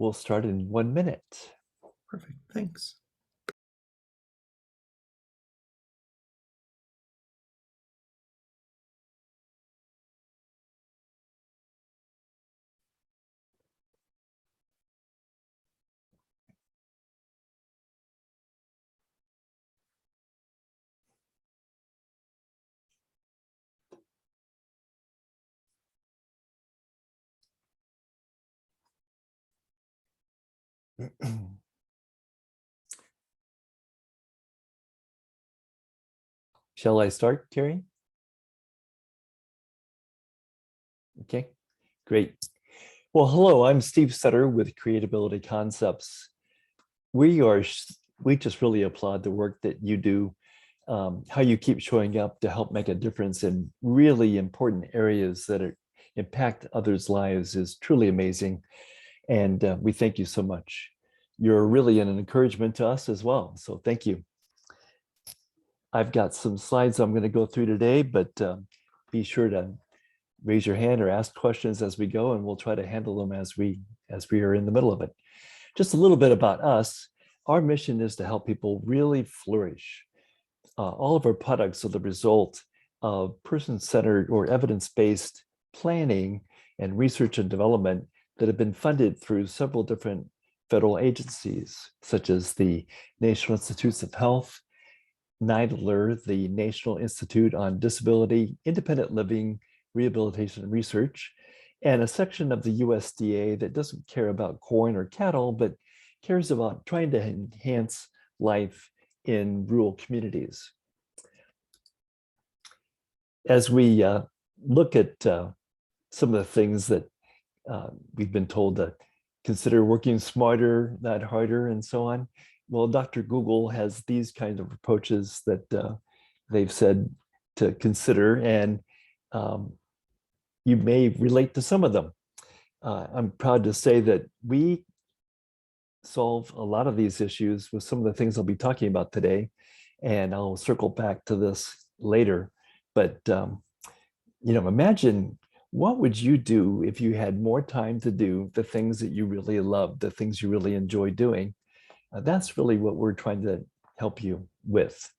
We'll start in 1 minute. Perfect, thanks. Shall I start, Kerri? Okay, great. Well, hello, I'm Steve Sutter with CreateAbility Concepts. We just really applaud the work that you do, how you keep showing up to help make a difference in really important areas that impact others' lives is truly amazing. And we thank you so much. You're really an encouragement to us as well. So thank you. I've got some slides I'm going to go through today, but be sure to raise your hand or ask questions as we go, and we'll try to handle them as we are in the middle of it. Just a little bit about us. Our mission is to help people really flourish. All of our products are the result of person-centered or evidence-based planning and research and development that have been funded through several different federal agencies, such as the National Institutes of Health, NIDLR, the National Institute on Disability, Independent Living, Rehabilitation and Research, and a section of the USDA that doesn't care about corn or cattle, but cares about trying to enhance life in rural communities. As we look at some of the things that we've been told to consider working smarter, not harder, and so on, well, Dr. Google has these kinds of approaches that they've said to consider, and you may relate to some of them. I'm proud to say that we solve a lot of these issues with some of the things I'll be talking about today, and I'll circle back to this later. But imagine, what would you do if you had more time to do the things that you really love, the things you really enjoy doing? That's really what we're trying to help you with.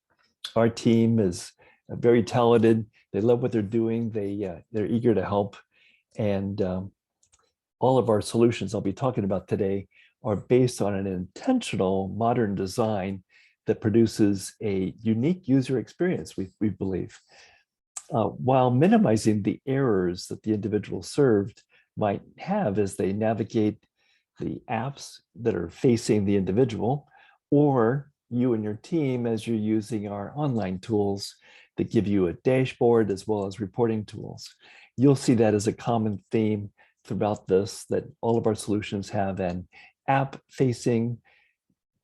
Our team is very talented. They love what they're doing. They're eager to help. And all of our solutions I'll be talking about today are based on an intentional modern design that produces a unique user experience, we believe, while minimizing the errors that the individual served might have as they navigate the apps that are facing the individual, or you and your team as you're using our online tools that give you a dashboard as well as reporting tools. You'll see that as a common theme throughout this, that all of our solutions have an app-facing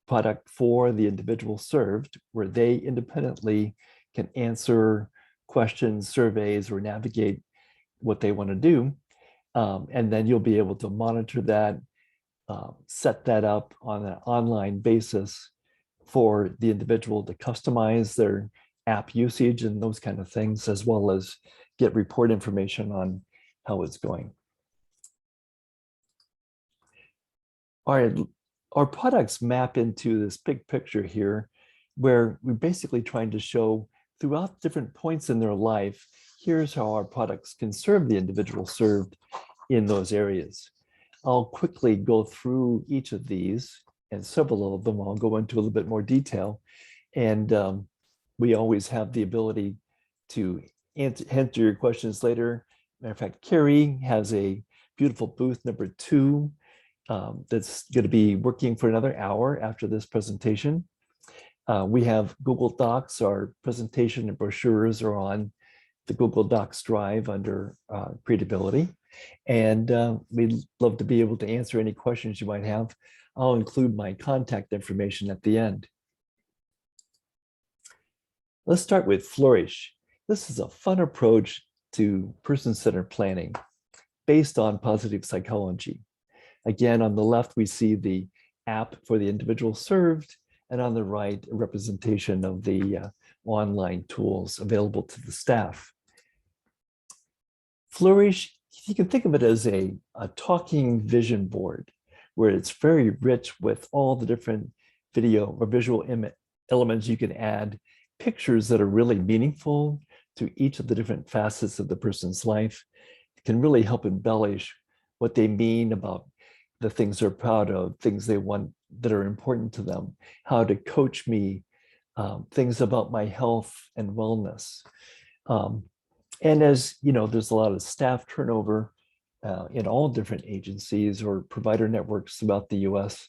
product for the individual served, where they independently can answer questions, surveys, or navigate what they want to do. And then you'll be able to monitor that, set that up on an online basis for the individual to customize their app usage and those kind of things, as well as get report information on how it's going. Our products map into this big picture here, where we're basically trying to show throughout different points in their life, here's how our products can serve the individual served in those areas. I'll quickly go through each of these, and several of them I'll go into a little bit more detail. And we always have the ability to answer your questions later. Matter of fact, Kerri has a beautiful booth number 2 that's going to be working for another hour after this presentation. We have Google Docs. Our presentation and brochures are on the Google Docs drive under CreateAbility. And we'd love to be able to answer any questions you might have. I'll include my contact information at the end. Let's start with Flourish. This is a fun approach to person-centered planning based on positive psychology. Again, on the left, we see the app for the individual served, and on the right, a representation of the online tools available to the staff. Flourish, you can think of it as a talking vision board where it's very rich with all the different video or visual elements you can add, pictures that are really meaningful to each of the different facets of the person's life. It can really help embellish what they mean about the things they're proud of, things they want that are important to them, how to coach me, things about my health and wellness. And as you know, there's a lot of staff turnover in all different agencies or provider networks throughout the US.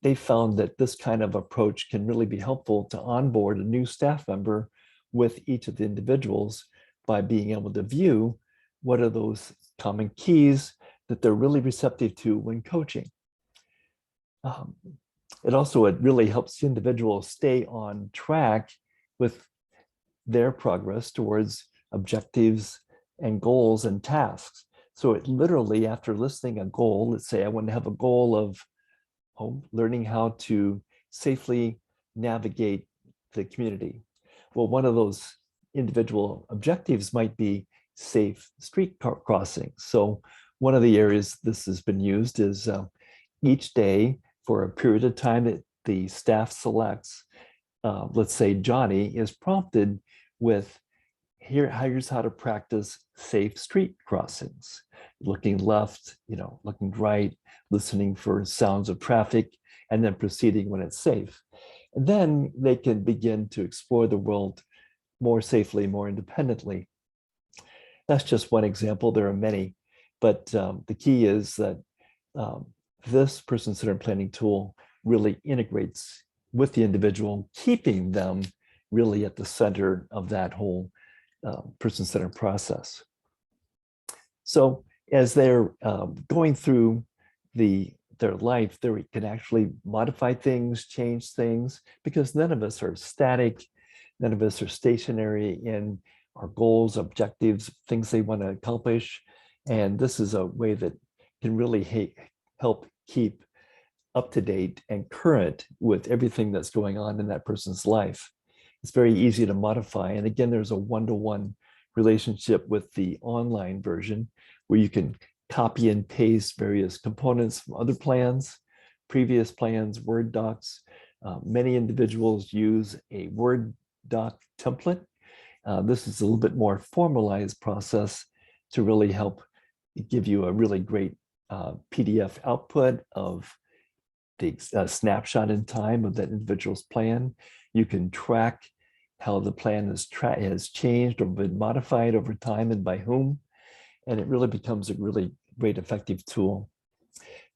They found that this kind of approach can really be helpful to onboard a new staff member with each of the individuals by being able to view what are those common keys that they're really receptive to when coaching. It really helps the individual stay on track with their progress towards objectives and goals and tasks. So it literally, after listing a goal, let's say I want to have a goal of learning how to safely navigate the community. Well, one of those individual objectives might be safe street crossings. So one of the areas this has been used is each day for a period of time that the staff selects, let's say Johnny is prompted with, here's how to practice safe street crossings. Looking left, looking right, listening for sounds of traffic, and then proceeding when it's safe. And then they can begin to explore the world more safely, more independently. That's just one example. There are many, but the key is that this person-centered planning tool really integrates with the individual, keeping them really at the center of that whole person-centered process. So as they're going through their life, they can actually modify things, change things, because none of us are static, none of us are stationary in our goals, objectives, things they want to accomplish. And this is a way that can really help keep up to date and current with everything that's going on in that person's life. It's very easy to modify. And again, there's a one-to-one relationship with the online version where you can copy and paste various components from other plans, previous plans, Word docs. Many individuals use a Word doc template. This is a little bit more formalized process to really help give you a really great PDF output of the snapshot in time of that individual's plan. You can track how the plan has changed or been modified over time and by whom. And it really becomes a really great effective tool.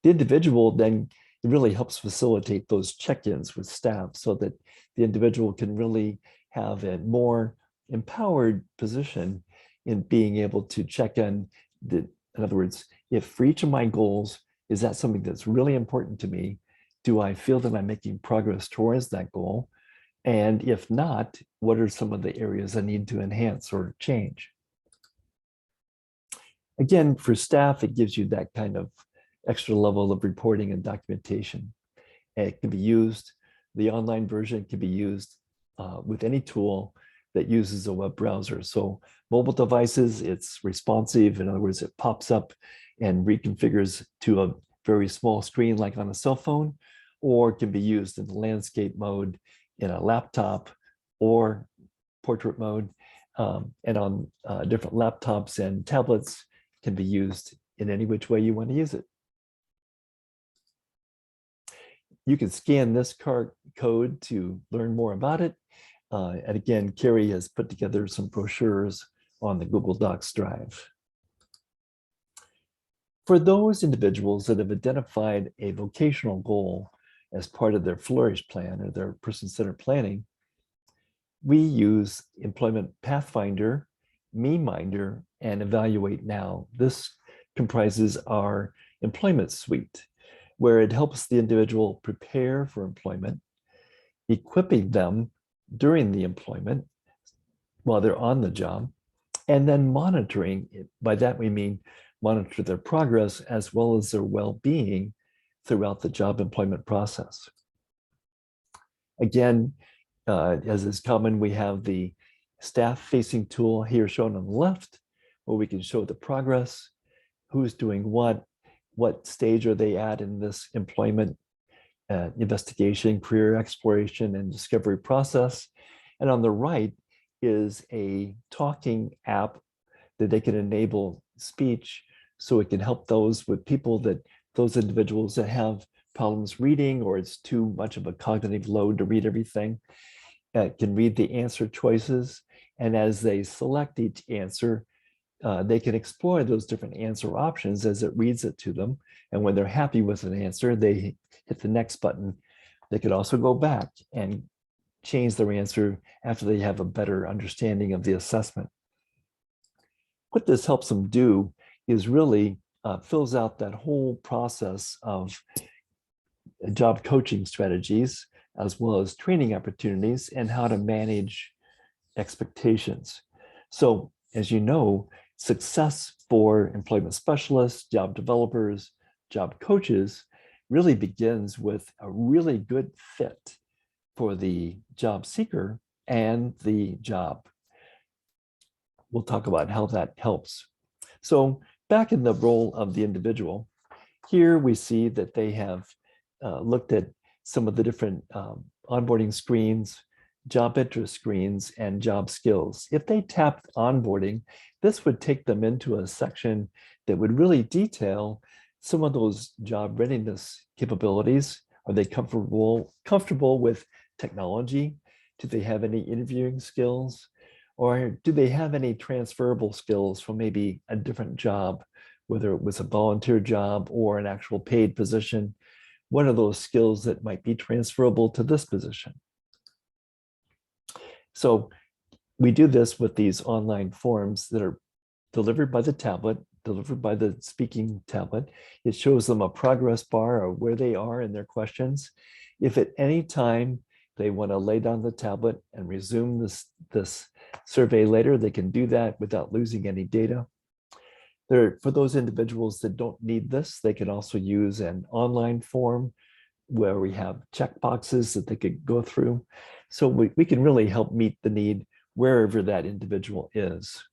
The individual then, it really helps facilitate those check-ins with staff so that the individual can really have a more empowered position in being able to check in. In other words, if for each of my goals, is that something that's really important to me? Do I feel that I'm making progress towards that goal? And if not, what are some of the areas I need to enhance or change? Again, for staff, it gives you that kind of extra level of reporting and documentation. And it can be used, the online version can be used with any tool that uses a web browser. So mobile devices, it's responsive. In other words, it pops up and reconfigures to a very small screen like on a cell phone, or can be used in the landscape mode in a laptop or portrait mode. And on different laptops and tablets, can be used in any which way you want to use it. You can scan this code to learn more about it. And again, Kerri has put together some brochures on the Google Docs drive. For those individuals that have identified a vocational goal as part of their Flourish plan or their person-centered planning, we use Employment Pathfinder, MeMinder, and Evaluate Now. This comprises our employment suite, where it helps the individual prepare for employment, equipping them during the employment while they're on the job, and then monitoring it. By that we mean monitor their progress as well as their well-being throughout the job employment process. Again, as is common, we have the staff-facing tool here shown on the left, where we can show the progress, who's doing what, what stage are they at in this employment investigation, career exploration, and discovery process. And on the right is a talking app that they can enable speech, so it can help those individuals that have problems reading, or it's too much of a cognitive load to read everything, can read the answer choices. And as they select each answer, they can explore those different answer options as it reads it to them. And when they're happy with an answer, they hit the next button. They could also go back and change their answer after they have a better understanding of the assessment. What this helps them do is really fills out that whole process of job coaching strategies, as well as training opportunities and how to manage expectations. So, as you know, success for employment specialists, job developers, job coaches really begins with a really good fit for the job seeker and the job. We'll talk about how that helps. So back in the role of the individual, here we see that they have looked at some of the different onboarding screens, job interest screens, and job skills. If they tapped onboarding, this would take them into a section that would really detail some of those job readiness capabilities. Are they comfortable with technology? Do they have any interviewing skills? Or do they have any transferable skills from maybe a different job, whether it was a volunteer job or an actual paid position? What are those skills that might be transferable to this position? So we do this with these online forms that are delivered by the tablet, delivered by the speaking tablet. It shows them a progress bar of where they are in their questions. If at any time they want to lay down the tablet and resume this survey later, they can do that without losing any data. For those individuals that don't need this, they can also use an online form where we have checkboxes that they could go through. So we can really help meet the need wherever that individual is.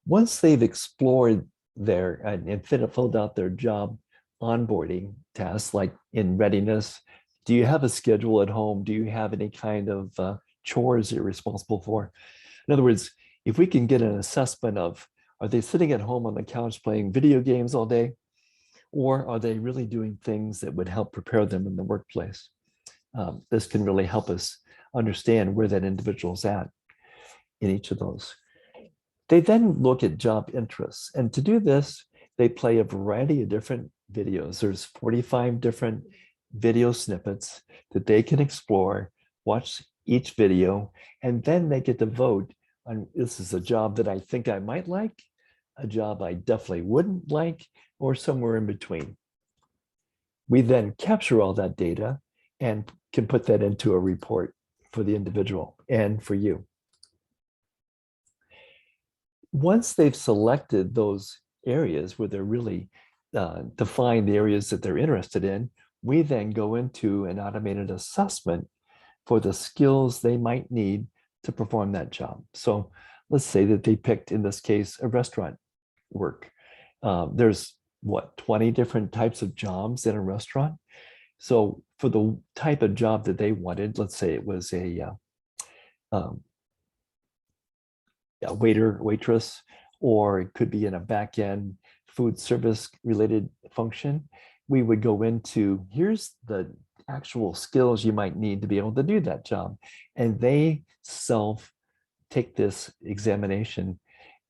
Once they've explored and filled out their job onboarding tasks, like in readiness, do you have a schedule at home? Do you have any kind of chores you're responsible for? In other words, if we can get an assessment of, are they sitting at home on the couch playing video games all day? Or are they really doing things that would help prepare them in the workplace? This can really help us understand where that individual's at in each of those. They then look at job interests. And to do this, they play a variety of different videos. There's 45 different video snippets that they can explore, watch each video, and then they get to vote on, this is a job that I think I might like, a job I definitely wouldn't like, or somewhere in between. We then capture all that data and can put that into a report for the individual and for you. Once they've selected those areas where they're really defined the areas that they're interested in, we then go into an automated assessment for the skills they might need to perform that job. So let's say that they picked, in this case, a restaurant work. There's 20 different types of jobs in a restaurant. So for the type of job that they wanted, let's say it was a waiter, waitress, or it could be in a back-end food service related function, we would go into, here's the actual skills you might need to be able to do that job. And they take this examination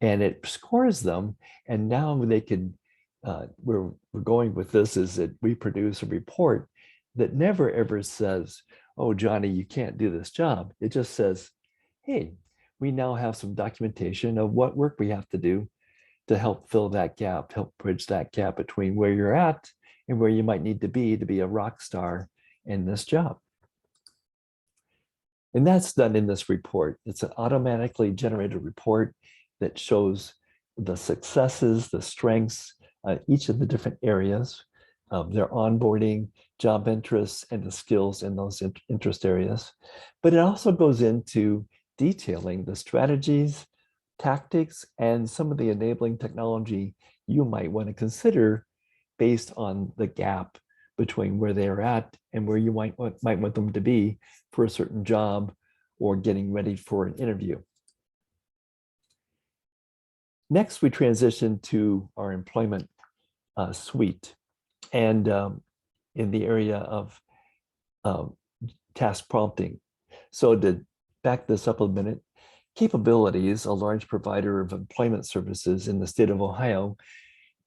and it scores them. And now they can, where we're going with this is that we produce a report that never ever says, oh, Johnny, you can't do this job. It just says, hey, we now have some documentation of what work we have to do to help fill that gap, help bridge that gap between where you're at and where you might need to be a rock star in this job. And that's done in this report. It's an automatically generated report that shows the successes, the strengths, each of the different areas of their onboarding, job interests, and the skills in those interest areas. But it also goes into detailing the strategies, tactics, and some of the enabling technology you might want to consider based on the gap between where they're at and where you might want them to be for a certain job or getting ready for an interview. Next, we transition to our employment suite. And in the area of task prompting. So to back this up a minute, CreateAbility is a large provider of employment services in the state of Ohio,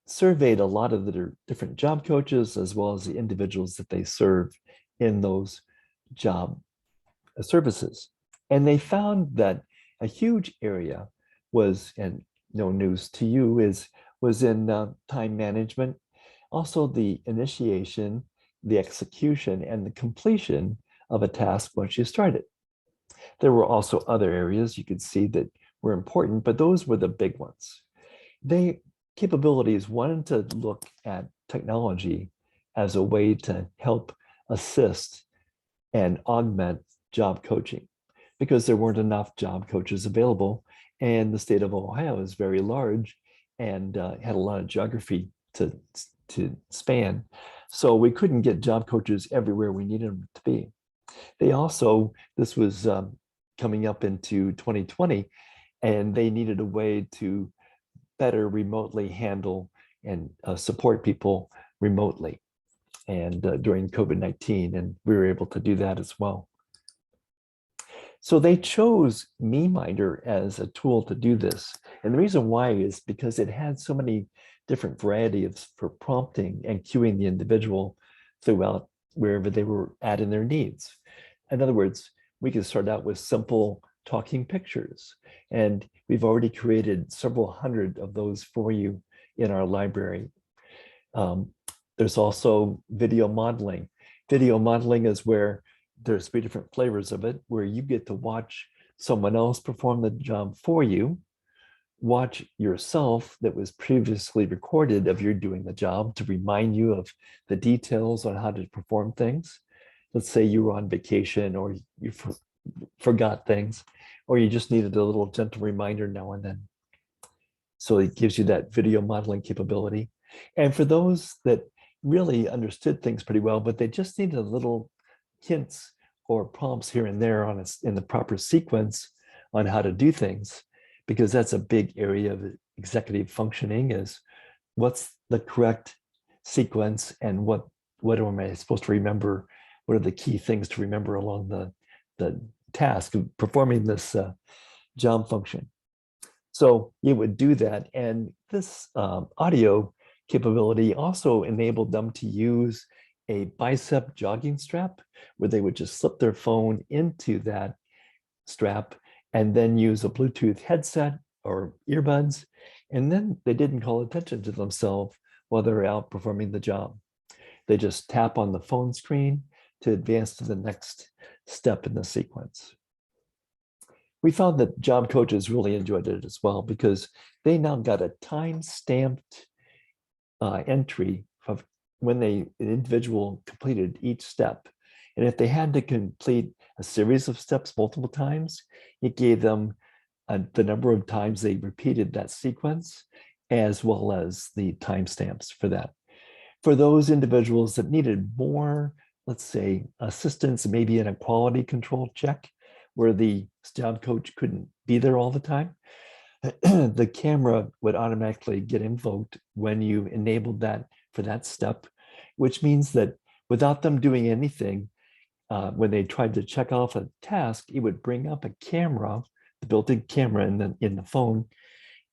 surveyed a lot of the different job coaches as well as the individuals that they serve in those job services. And they found that a huge area was, and no news to you, was in time management, also the initiation, the execution, and the completion of a task once you start it. There were also other areas you could see that were important, but those were the big ones. CreateAbility wanted to look at technology as a way to help assist and augment job coaching because there weren't enough job coaches available, and the state of Ohio is very large and had a lot of geography to span. So we couldn't get job coaches everywhere we needed them to be. They also, this was coming up into 2020, and they needed a way to better remotely handle and support people remotely and during COVID-19, and we were able to do that as well. So they chose MeMinder as a tool to do this. And the reason why is because it had so many different varieties for prompting and cueing the individual throughout wherever they were at in their needs. In other words, we could start out with simple talking pictures, and we've already created several hundred of those for you in our library. There's also video modeling. Video modeling is where there's 3 different flavors of it, where you get to watch someone else perform the job for you, watch yourself that was previously recorded of you doing the job to remind you of the details on how to perform things. Let's say you were on vacation or you forgot things, or you just needed a little gentle reminder now and then. So it gives you that video modeling capability. And for those that really understood things pretty well, but they just needed a little hints or prompts here and there on in the proper sequence on how to do things, because that's a big area of executive functioning, is what's the correct sequence and what am I supposed to remember? What are the key things to remember along the task of performing this job function? So it would do that. And this audio capability also enabled them to use a bicep jogging strap where they would just slip their phone into that strap and then use a Bluetooth headset or earbuds. And then they didn't call attention to themselves while they're out performing the job. They just tap on the phone screen to advance to the next step in the sequence. We found that job coaches really enjoyed it as well because they now got a time-stamped entry of when an individual completed each step. And if they had to complete a series of steps multiple times, it gave them the number of times they repeated that sequence, as well as the timestamps for that. For those individuals that needed more, let's say, assistance, maybe in a quality control check, where the job coach couldn't be there all the time, the camera would automatically get invoked when you enabled that for that step, which means that without them doing anything, when they tried to check off a task, it would bring up a camera, the built-in camera in the phone,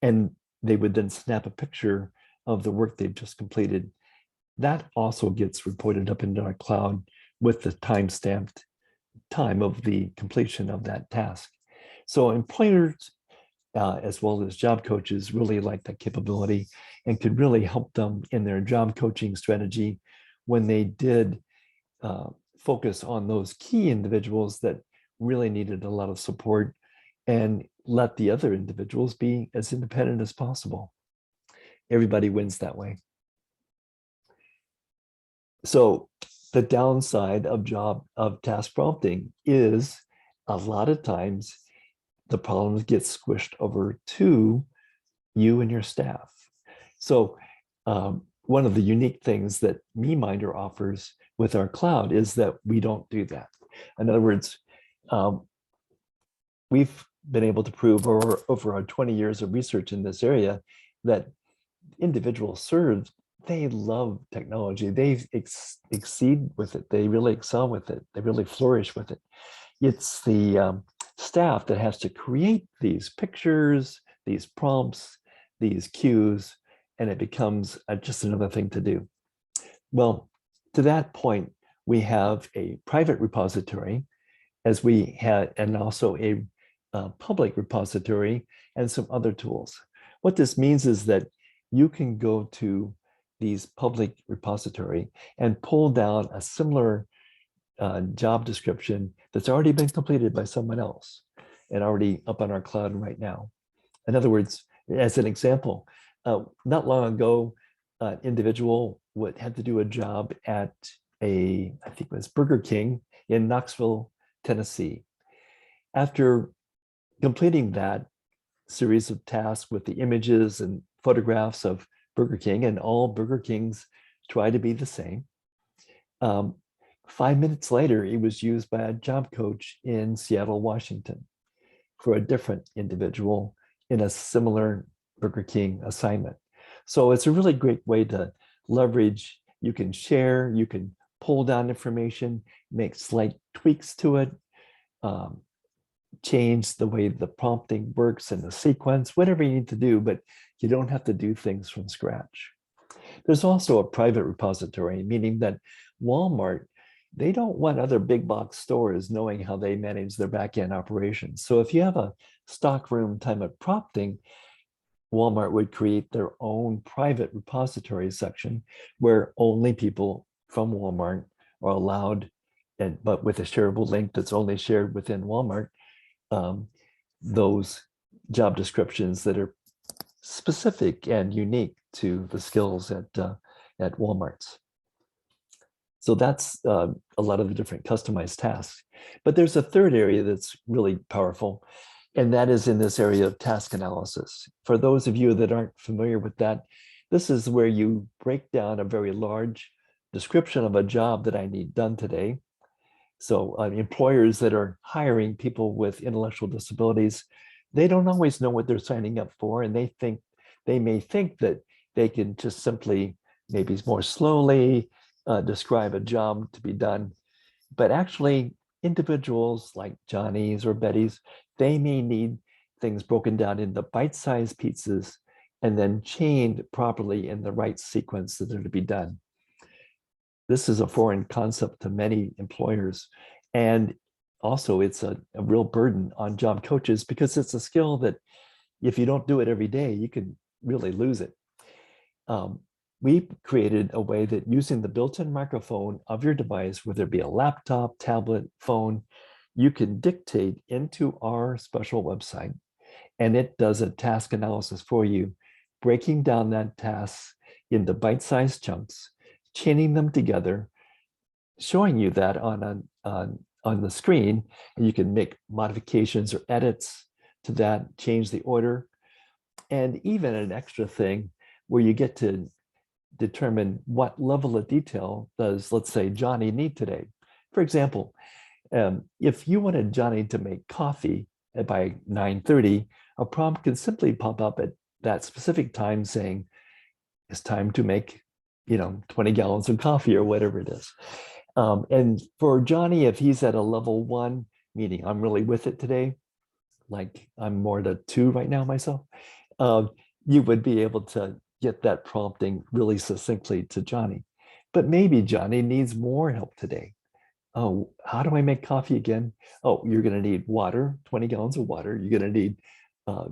and they would then snap a picture of the work they've just completed. That also gets reported up into our cloud with the time-stamped time of the completion of that task. So employers, as well as job coaches, really like that capability and could really help them in their job coaching strategy when they did focus on those key individuals that really needed a lot of support and let the other individuals be as independent as possible. Everybody wins that way. So the downside of task prompting is a lot of times the problems get squished over to you and your staff. So one of the unique things that MeMinder offers with our cloud is that we don't do that. In other words, um, we've been able to prove over our 20 years of research in this area that individuals served, they love technology. They exceed with it. They really excel with it. They really flourish with it. It's the staff that has to create these pictures, these prompts, these cues, and it becomes just another thing to do. Well, to that point, we have a private repository as we had, and also a public repository and some other tools. What this means is that you can go to these public repository and pull down a similar job description that's already been completed by someone else and already up on our cloud right now. In other words, as an example, not long ago, an individual had to do a job at I think it was Burger King in Knoxville, Tennessee. After completing that series of tasks with the images and photographs of Burger King, and all Burger Kings try to be the same, 5 minutes later, it was used by a job coach in Seattle, Washington for a different individual in a similar Burger King assignment. So it's a really great way to leverage. You can share, you can pull down information, make slight tweaks to it, change the way the prompting works in the sequence, whatever you need to do, but you don't have to do things from scratch. There's also a private repository, meaning that Walmart, they don't want other big box stores knowing how they manage their back-end operations. So if you have a stockroom time of prompting, Walmart would create their own private repository section where only people from Walmart are allowed, but with a shareable link that's only shared within Walmart, those job descriptions that are specific and unique to the skills at Walmart's. So that's a lot of the different customized tasks. But there's a third area that's really powerful, and that is in this area of task analysis. For those of you that aren't familiar with that, this is where you break down a very large description of a job that I need done today. So employers that are hiring people with intellectual disabilities, they don't always know what they're signing up for, and they may think that they can just simply, maybe more slowly, describe a job to be done. But actually, individuals like Johnny's or Betty's, they may need things broken down into bite-sized pizzas and then chained properly in the right sequence that are to be done. This is a foreign concept to many employers. And also it's a real burden on job coaches because it's a skill that if you don't do it every day, you can really lose it. We created a way that using the built-in microphone of your device, whether it be a laptop, tablet, phone, you can dictate into our special website, and it does a task analysis for you, breaking down that task into bite-sized chunks, chaining them together, showing you that on the screen, and you can make modifications or edits to that, change the order, and even an extra thing where you get to determine what level of detail does, let's say, Johnny need today. For example, if you wanted Johnny to make coffee by 9:30, a prompt can simply pop up at that specific time saying, it's time to make 20 gallons of coffee or whatever it is. And for Johnny, if he's at a level 1, meaning I'm really with it today, like I'm more at a 2 right now myself, you would be able to get that prompting really succinctly to Johnny. But maybe Johnny needs more help today. Oh, how do I make coffee again? Oh, you're going to need water, 20 gallons of water. You're going to need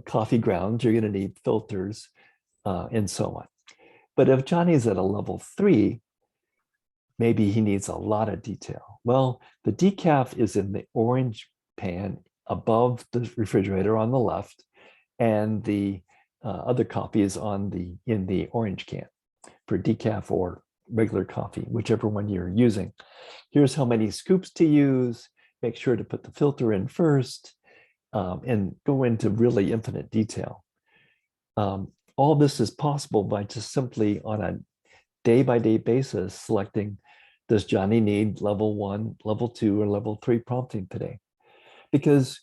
coffee grounds. You're going to need filters, and so on. But if Johnny's at a level 3, maybe he needs a lot of detail. Well, the decaf is in the orange pan above the refrigerator on the left, and the other coffee is in the orange can for decaf or regular coffee, whichever one you're using. Here's how many scoops to use. Make sure to put the filter in first, and go into really infinite detail. all this is possible by just simply on a day-by-day basis selecting, does Johnny need level 1, level 2, or level 3 prompting today? Because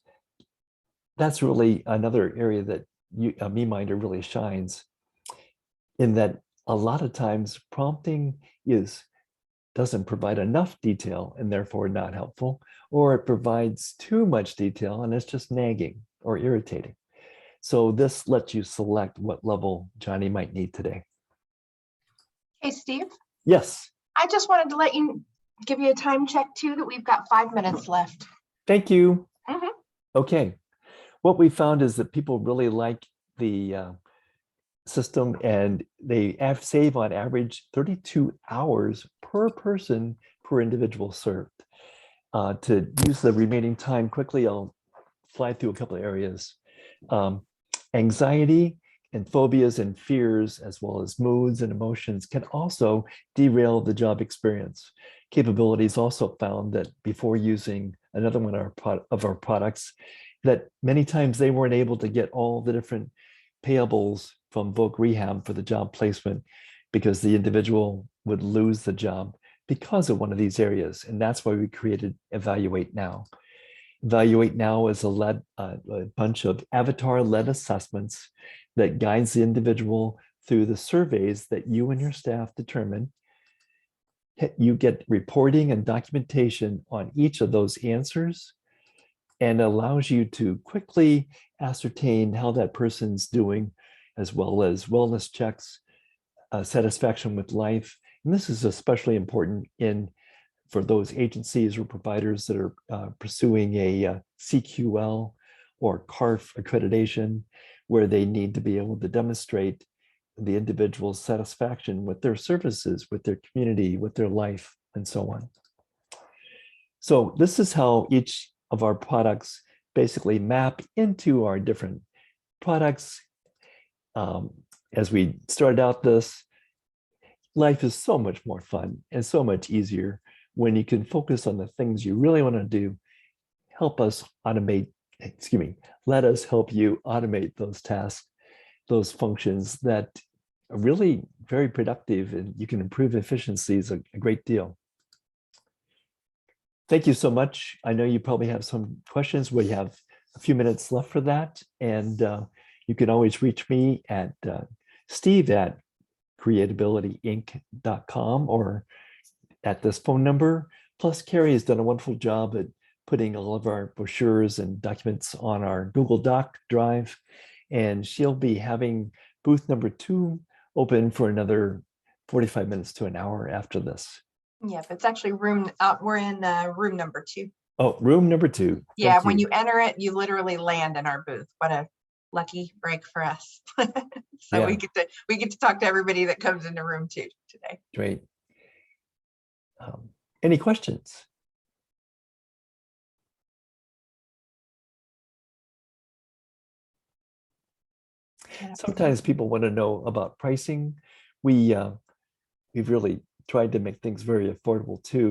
that's really another area that MeMinder really shines, in that a lot of times prompting doesn't provide enough detail and therefore not helpful, or it provides too much detail and it's just nagging or irritating. So this lets you select what level Johnny might need today. Hey, Steve. Yes. I just wanted to give you a time check too, that we've got 5 minutes left. Thank you. Mm-hmm. Okay. What we found is that people really like the system, and they save on average 32 hours per person per individual served. To use the remaining time quickly, I'll fly through a couple of areas. Anxiety and phobias and fears, as well as moods and emotions, can also derail the job experience. CreateAbility also found that before using another one of our products, that many times they weren't able to get all the different payables from Voc Rehab for the job placement, because the individual would lose the job because of one of these areas. And that's why we created Evaluate Now. Evaluate Now is a bunch of avatar-led assessments that guides the individual through the surveys that you and your staff determine. You get reporting and documentation on each of those answers, and allows you to quickly ascertain how that person's doing, as well as wellness checks, satisfaction with life. And this is especially important for those agencies or providers that are pursuing a CQL or CARF accreditation, where they need to be able to demonstrate the individual's satisfaction with their services, with their community, with their life, and so on. So this is how each of our products basically map into our different products. As we started out this, life is so much more fun and so much easier when you can focus on the things you really want to do. Let us help you automate those tasks, those functions that are really very productive, and you can improve efficiencies a great deal. Thank you so much. I know you probably have some questions. We have a few minutes left for that. And you can always reach me at steve@createabilityinc.com or at this phone number. Plus, Kerri has done a wonderful job at putting all of our brochures and documents on our Google Doc drive. And she'll be having booth number 2 open for another 45 minutes to an hour after this. Yeah, but it's actually we're in room number 2. Oh, room number 2. Yeah, when you enter it, you literally land in our booth. What a lucky break for us. So yeah, we get to talk to everybody that comes into room 2 today. Great. Any questions? Sometimes people want to know about pricing. We've really tried to make things very affordable too.